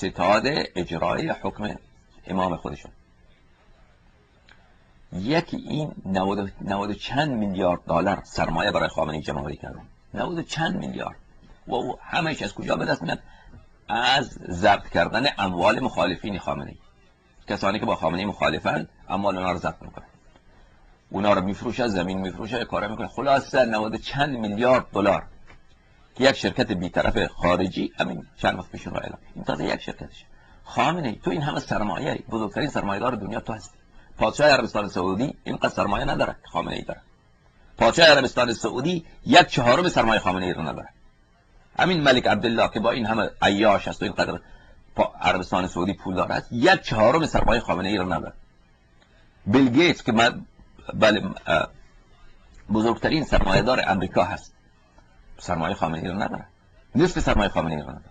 ستاد اجرایی حکم امام خودشون. یکی این 90 چند میلیارد دلار سرمایه برای خامنه‌ای جمع آوری کردن. 90 چند میلیارد. و او همه‌اش از کجا به دست میاد؟ از ضبط کردن اموال مخالفین خامنه‌ای. کسانی که با خامنه‌ای مخالفن اموال اونا رو ضبط میکنن، اونا رو میفروشه، زمین میفروشه، کارا میکنه. خلاصه 90 چند میلیارد دلار که یک شرکت بی‌طرف خارجی همین چند وقت پیش رو اعلام. این تازه یک شرکتشه. خامنه‌ای تو این همه سرمایه، بزرگترین سرمایه‌دار دنیا تو هستی. پادشاه عربستان سعودی اینقدر سرمایه نداره، خامنه‌ای داره. پادشاه عربستان سعودی 1/4 سرمایه خامنه‌ای رو نداره. همین ملک عبدالله که با این همه عیاش هست و اینقدر عربستان سعودی پول داره، 1/4 سرمایه خامنه‌ای رو نداره. بیل گیتس که بله بزرگترین سرمایه‌دار امریکا هست، سرمایه خامنه‌ای رو نداره. نصف سرمایه خامنه‌ای رو نداره.